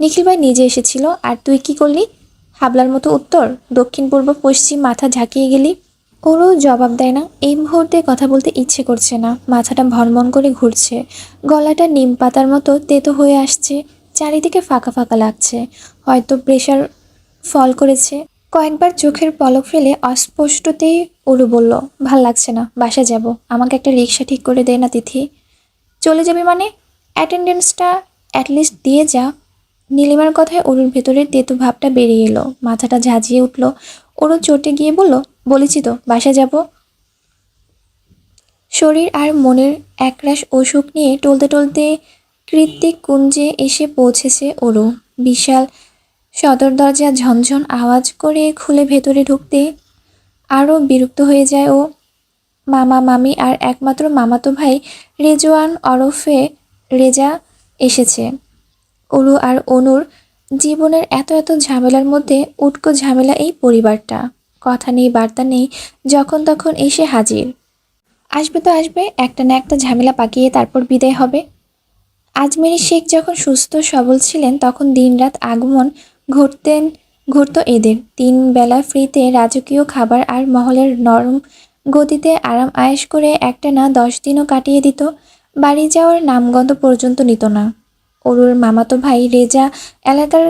নিখিল ভাই নিজে এসেছিল আর তুই কি করলি? হাবলার মতো উত্তর, দক্ষিণ পূর্ব পশ্চিম মাথা ঝাঁকিয়ে গেলি। ওরও জবাব দেয় না। এই মুহূর্তে কথা বলতে ইচ্ছে করছে না, মাথাটা ভনভন করে ঘুরছে, গলাটা নিম পাতার মতো তেতো হয়ে আসছে, চারিদিকে ফাঁকা ফাঁকা লাগছে। হয়তো প্রেশার ফল করেছে। কয়েকবার চোখের পলক ফেলে অস্পষ্টতেই ওরু বলল, ভাল লাগছে না, বাসা যাব, আমাকে একটা রিক্সা ঠিক করে দে না তিথি। চলে যাবি মানে? অ্যাটেন্ডেন্সটা অ্যাটলিস্ট দিয়ে যা। নীলিমার কথায় ওরুর ভেতরের তেতো ভাবটা বেরিয়ে এলো, মাথাটা ঝাঁঝিয়ে উঠল। ওরও চটে গিয়ে বলল, বলেছি তো বাসা যাব। শরীর আর মনের একরাশ অসুখ নিয়ে টলতে টলতে কৃত্তিক কুঞ্জে এসে পৌঁছেছে ওরু। বিশাল সদর দরজা ঝনঝন আওয়াজ করে খুলে ভেতরে ঢুকতে আরও বিরক্ত হয়ে যায় ও। মামা মামি আর একমাত্র মামাতো ভাই রেজওয়ান ওরফে রেজা এসেছে। অরু আর অনুর জীবনের এত এত ঝামেলার মধ্যে উটকো ঝামেলা এই পরিবারটা। কথা নেই বার্তা নেই, যখন তখন এসে হাজির। আসবে তো আসবে, একটা না একটা ঝামেলা পাকিয়ে তারপর বিদায় হবে। আজমেরি শেখ যখন সুস্থ সবল ছিলেন তখন দিনরাত আগমন ঘটতেন ঘটত এদের। 3 বেলা ফ্রিতে রাজকীয় খাবার আর মহলের নরম গতিতে আরাম আয়েশ করে একটানা 10 দিনও কাটিয়ে দিত। বাড়ি যাওয়ার নামগন্ধ পর্যন্ত নিত না। অরুর মামাতো ভাই রেজা এলাকার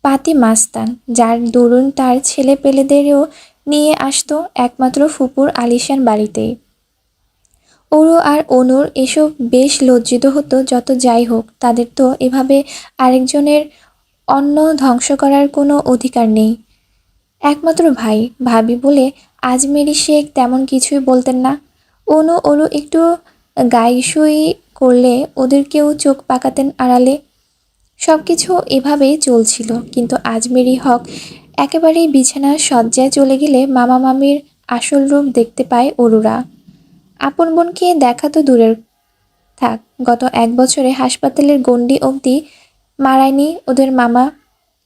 পাতি মাস্তান, যার দরুন তার ছেলে পেলেদেরও নিয়ে আসতো একমাত্র ফুপুর আলিশান বাড়িতেই। ওরু আর অনুর এসব বেশ লজ্জিত হতো। যত যাই হোক, তাদের তো এভাবে আরেকজনের অন্ন ধ্বংস করার কোনো অধিকার নেই। একমাত্র ভাই ভাবি বলে আজমেরি শেখ তেমন কিছুই বলতেন না। অনু ওরু একটু গাইসুই করলে ওদের কেউ চোখ পাকাতেন আড়ালে। সব কিছু এভাবেই চলছিল, কিন্তু আজমেরি হক একেবারেই বিছানার শয্যায় চলে গেলে মামা মামির আসল রূপ দেখতে পায় অরুরা। আপন বোনকে দেখা তো দূরের থাক, গত 1 বছরে হাসপাতালের গণ্ডি অবধি মারায়নি ওদের মামা।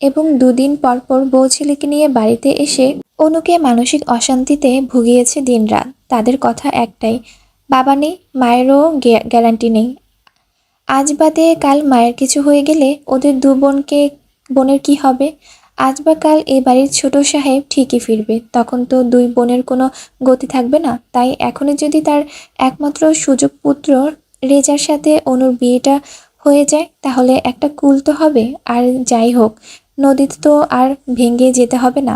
এবং 2 দিন পর পর বউ ছেলেকে নিয়ে বাড়িতে এসে অনুকে মানসিক অশান্তিতে ভুগিয়েছে দিনরাত। তাদের কথা একটাই, বাবা নেই, মায়েরও গ্যারান্টি নেই। আজ বাদে কাল মায়ের কিছু হয়ে গেলে ওদের 2 বোনের কি হবে? আজ বা কাল এ বাড়ির ছোট সাহেব ঠিকই ফিরবে, তখন তো 2 বোনের কোনো গতি থাকবে না। তাই এখনই যদি তার একমাত্র সুযোগ পুত্র রেজার সাথে অনুর বিয়েটা হয়ে যায় তাহলে একটা কুল তো হবে। আর যাই হোক, নদীতে তো আর ভেঙে যেতে হবে না।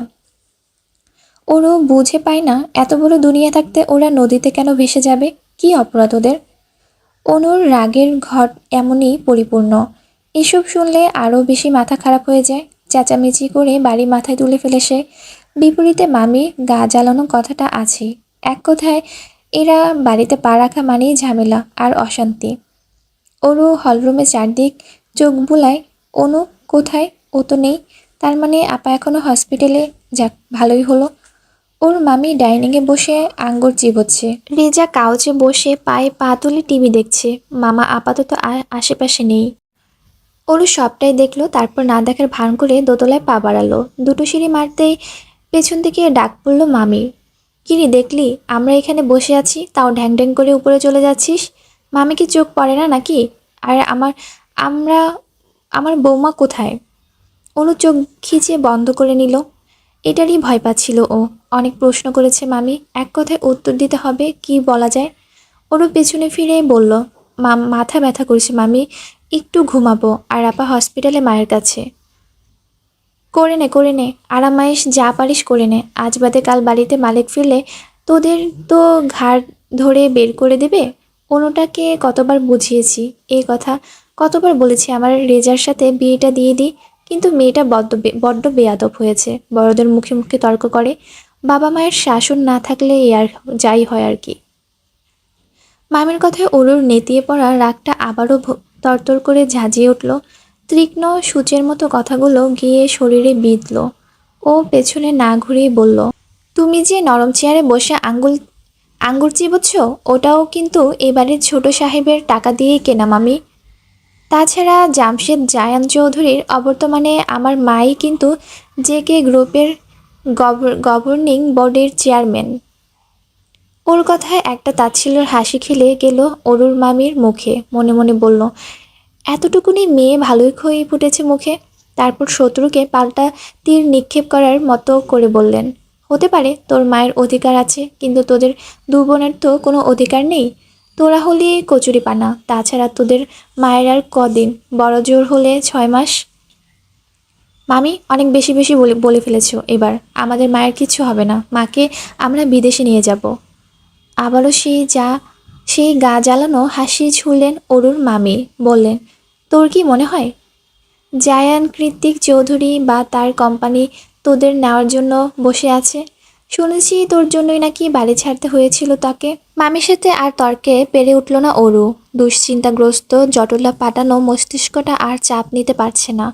ওরও বুঝে পায় না, এত বড় দুনিয়া থাকতে ওরা নদীতে কেন ভেসে যাবে? কি অপরাধ ওদের? অনুর রাগের ঘট এমনই পরিপূর্ণ। এসব শুনলে আরও বেশি মাথা খারাপ হয়ে যায়। চেঁচামেচি করে বাড়ি মাথায় তুলে ফেলে সে। বিপরীতে মামি গা জ্বালানো কথাটা আছে। এক কথায় এরা বাড়িতে পা রাখা মানেই ঝামেলা আর অশান্তি। ওরও হলরুমে চারদিক চোখ বুলায়। অনু কোথায়? ও তো নেই। তার মানে আপা এখনো হসপিটালে। যাক, ভালোই হলো। ওর মামি ডাইনিংয়ে বসে আঙ্গুর চিবোচ্ছে। রেজা কাউচে বসে পায়ে পা তুলে টিভি দেখছে। মামা আপাতত আশেপাশে নেই। ওরু সবটাই দেখলো, তারপর না দেখার ভান করে দোতলায় পা বাড়ালো। দুটো সিঁড়ি মারতেই পেছন থেকে ডাক পড়ল মামির। কিরে দেখলি আমরা এখানে বসে আছি, তাও ঢ্যাং ঢ্যাং করে উপরে চলে যাচ্ছিস? মামি কি চোখ পড়ে না নাকি? আর আমরা আমার বৌমা কোথায়? ওরও চোখ খিচে বন্ধ করে নিল। এটারই ভয় পাচ্ছিল ও। অনেক প্রশ্ন করেছে মামি, এক কথায় উত্তর দিতে হবে, কি বলা যায়? ওরও পেছনে ফিরে বলল, মাথা ব্যথা করছে মামি, একটু ঘুমাবো। আর আপা হসপিটালে মায়ের কাছে। করে নে আরামায়েশ, যা পারিস করে নে। আজ বাদে কাল বাড়িতে মালিক ফিরলে তোদের তো ঘাড় ধরে বের করে দেবে। অনুটাকে কতবার বুঝিয়েছি এই কথা, কতবার বলেছি আমার রেজার সাথে বিয়েটা দিয়ে দিই, কিন্তু মেয়েটা বড্ড বেয়াদব হয়েছে। বড়দের মুখে মুখে তর্ক করে। বাবা মায়ের শাসন না থাকলে এ আর যাই হয় আর কি। মামির কথায় অরুর নেতিয়ে পড়া রাগটা আবারও তরতর করে ঝাঁঝিয়ে উঠল। তীক্ষ্ণ সূচের মতো কথাগুলো গিয়ে শরীরে বিঁধল। ও পেছনে না ঘুরেই বলল, তুমি যে নরম চেয়ারে বসে আঙ্গুর চিবোচ্ছ, ওটাও কিন্তু এবারের ছোট সাহেবের টাকা দিয়েই কেনা মামি। তাছাড়া জামশেদ জায়ান চৌধুরীর অবর্তমানে আমার মাই কিন্তু জেকে গ্রুপের গভর্নিং বোর্ডের চেয়ারম্যান। ওর কথায় একটা তাচ্ছিল্যের হাসি খেলে গেল অরুর মামির মুখে। মনে মনে বলল, এতটুকুনি মেয়ে ভালোই খই ফুটেছে মুখে। তারপর শত্রুকে পাল্টা তীর নিক্ষেপ করার মতো করে বললেন, হতে পারে তোর মায়ের অধিকার আছে, কিন্তু তোদের দু বোনের তো কোনো অধিকার নেই। তোরা হলি কচুরি পানা। তাছাড়া তোদের মায়ের আর কদিন, বড় জোর হলে 6 মাস। মামি অনেক বেশি বেশি বলে ফেলেছো এবার। আমাদের মায়ের কিচ্ছু হবে না। মাকে আমরা বিদেশে নিয়ে যাব। আবারও সেই গা জ্বালানো হাসি ছুড়লেন অরুর মামি। বললেন, তোর কি মনে হয় জায়ান কৃত্তিক চৌধুরী বা তার কোম্পানি তোদের নেওয়ার জন্য বসে আছে? শুনেছি তোর জন্যই নাকি বাড়ি ছাড়তে হয়েছিল তাকে। মামির সাথে আর তর্কে পেরে উঠল না অরু। দুশ্চিন্তাগ্রস্ত জটলা পাটানো মস্তিষ্কটা আর চাপ নিতে পারছে না।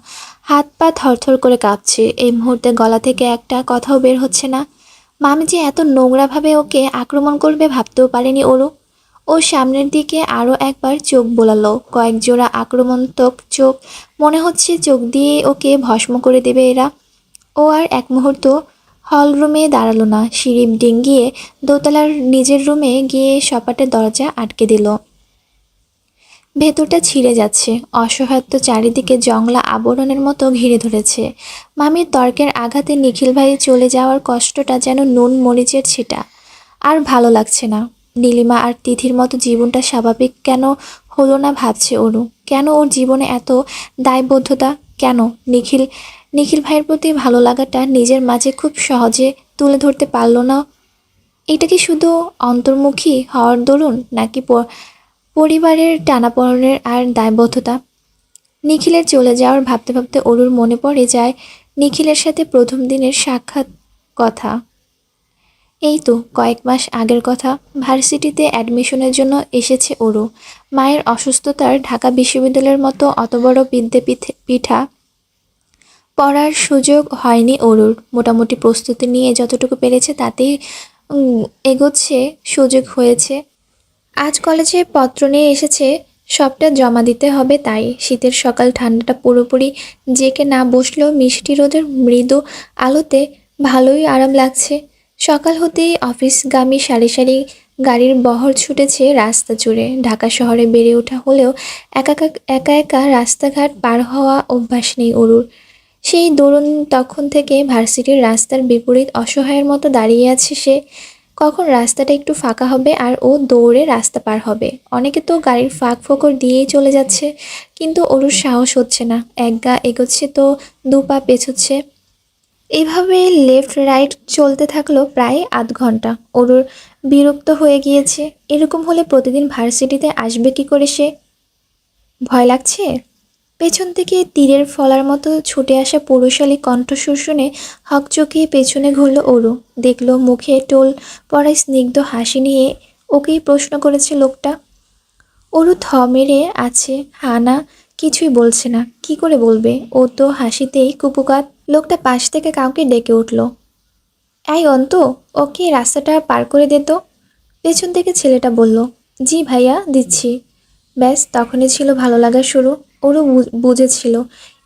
হাত পা থরথর করে কাঁপছে। এই মুহূর্তে গলা থেকে একটা কথাও বের হচ্ছে না। মামি যে এত নোংরাভাবে ওকে আক্রমণ করবে ভাবতেও পারেনি অরু। ও সামনের দিকে আরও একবার চোখ বোলালো। কয়েক জোড়া আক্রমণাত্মক চোখ, মনে হচ্ছে চোখ দিয়ে ওকে ভস্ম করে দেবে এরা। ও আর এক মুহূর্ত হলরুমে দাঁড়ালো না। সিঁড়ি ডিঙ্গিয়ে দোতলার নিজের রুমে গিয়ে সপাটের দরজা আটকে দিল। ভেতরটা ছিঁড়ে যাচ্ছে। অসহায়ত্ব চারিদিকে জংলা আবরণের মতো ঘিরে ধরেছে। মামির তর্কের আঘাতে নিখিল ভাই চলে যাওয়ার কষ্টটা যেন নুন মরিচের ছিটা। আর ভালো লাগছে না। নীলিমা আর তিথির মতো জীবনটা স্বাভাবিক কেন হলো না ভাবছে অরু। কেন ওর জীবনে এত দায়বদ্ধতা? কেন নিখিল ভাইয়ের প্রতি ভালো লাগাটা নিজের মাঝে খুব সহজে তুলে ধরতে পারল না? এটা কি শুধু অন্তর্মুখী হওয়ার দরুন, নাকি পরিবারের টানাপোড়েনের আর দায়বদ্ধতা? নিখিলের চলে যাওয়ার ভাবতে ভাবতে অরুর মনে পড়ে যায় নিখিলের সাথে প্রথম দিনের সাক্ষাৎ কথা। এই তো কয়েক মাস আগের কথা। ভার্সিটিতে অ্যাডমিশনের জন্য এসেছে অরু। মায়ের অসুস্থতার ঢাকা বিশ্ববিদ্যালয়ের মতো অত বড় পিঠা পড়ার সুযোগ হয়নি অরুর। মোটামুটি প্রস্তুতি নিয়ে যতটুকু পেরেছে তাতেই এগোচ্ছে। সুযোগ হয়েছে। আজ কলেজে পত্র নিয়ে এসেছে, সবটা জমা দিতে হবে। তাই শীতের সকাল, ঠান্ডাটা পুরোপুরি জেকে না বসলেও মিষ্টি রোদের মৃদু আলোতে ভালোই আরাম লাগছে। সকাল হতেই অফিসগামী সারি সারি গাড়ির বহর ছুটেছে রাস্তা জুড়ে। ঢাকা শহরে বেড়ে ওঠা হলেও একা একা একা রাস্তাঘাট পার হওয়া অভ্যাস নেই অরুর। সেই দরুন তখন থেকে ভার্সিটির রাস্তার বিপরীত অসহায়ের মতো দাঁড়িয়ে আছে সে। কখন রাস্তাটা একটু ফাঁকা হবে আর ও দৌড়ে রাস্তা পার হবে। অনেকে তো গাড়ির ফাঁক ফোকর দিয়েই চলে যাচ্ছে, কিন্তু অরুর সাহস হচ্ছে না। এক গা এগোচ্ছে তো 2 পা পেছোচ্ছে। এইভাবে লেফট রাইট চলতে থাকলো প্রায় আধ ঘন্টা। অরুর বিরক্ত হয়ে গিয়েছে। এরকম হলে প্রতিদিন ভার্সিটিতে আসবে কি করে সে? ভয় লাগছে? পেছন থেকে তীরের ফলার মতো ছুটে আসা পৌরশালী কণ্ঠস্বর শুনে হকচকিয়ে পেছনে ঘুরল অরু। দেখল মুখে টোল পড়া স্নিগ্ধ হাসি নিয়ে ওকেই প্রশ্ন করেছে লোকটা। অরু থ মেরে আছে, হানা কিছুই বলছে না। কি করে বলবে? ও তো হাসিতেই কুপুকাত। লোকটা পাশ থেকে কাউকে ডেকে উঠল। এই অন্তু, ওকে রাস্তাটা পার করে দে তো। পেছন থেকে ছেলেটা বলল, জি ভাইয়া, দিচ্ছি। ব্যাস তখনই ছিল ভালো লাগা শুরু। ওরও বুঝেছিল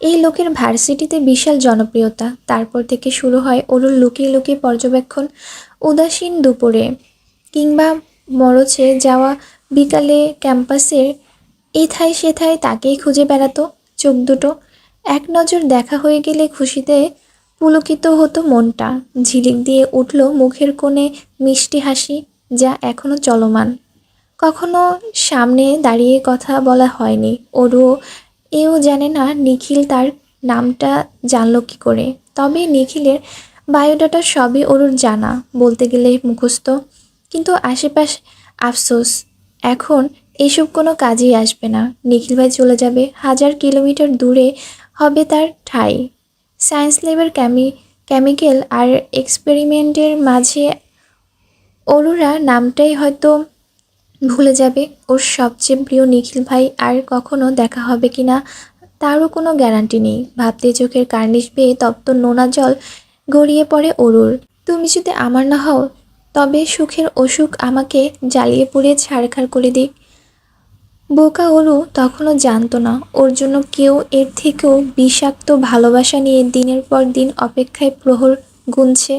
এই লোকের ভার্সিটিতে বিশাল জনপ্রিয়তা। তারপর থেকে শুরু হয় ওরও লুকিয়ে লুকিয়ে পর্যবেক্ষণ। উদাসীন দুপুরে কিংবা মরচে যাওয়া বিকালে ক্যাম্পাসের এথায় সেথায় তাকেই খুঁজে বেড়াতো। চোখ দুটো এক নজর দেখা হয়ে গেলে খুশিতে পুলকিত হতো মনটা। ঝিলিক দিয়ে উঠল মুখের কোণে মিষ্টি হাসি, যা এখনো চলমান। কখনো সামনে দাঁড়িয়ে কথা বলা হয়নি। ওরও এও জানে না নিখিল তার নামটা জানল কী করে। তবে নিখিলের বায়োডাটা সবই ওরুর জানা, বলতে গেলে মুখস্থ। কিন্তু আশেপাশ আফসোস, এখন এসব কোনো কাজেই আসবে না। নিখিল ভাই চলে যাবে, 1000 কিলোমিটার দূরে হবে তার ঠাঁই। সায়েন্স ল্যাবের কেমিক্যাল আর এক্সপেরিমেন্টের মাঝে অরুরা নামটাই হয়তো ভুলে যাবে। ওর সবচেয়ে প্রিয় নিখিল ভাই আর কখনো দেখা হবে কিনা তারও কোনো গ্যারান্টি নেই। ভাবতে চোখের কার্নিশ বেয়ে তপ্ত নোনা জল গড়িয়ে পড়ে অরুর। তুমি যদি আমার না হও, তবে সুখের অসুখ আমাকে জ্বালিয়ে পুড়িয়ে ছারখার করে দিক। বোকা অরু তখনও জানতো না ওর জন্য কেউ এর থেকেও বিষাক্ত ভালোবাসা নিয়ে দিনের পর দিন অপেক্ষায় প্রহর গুনছে।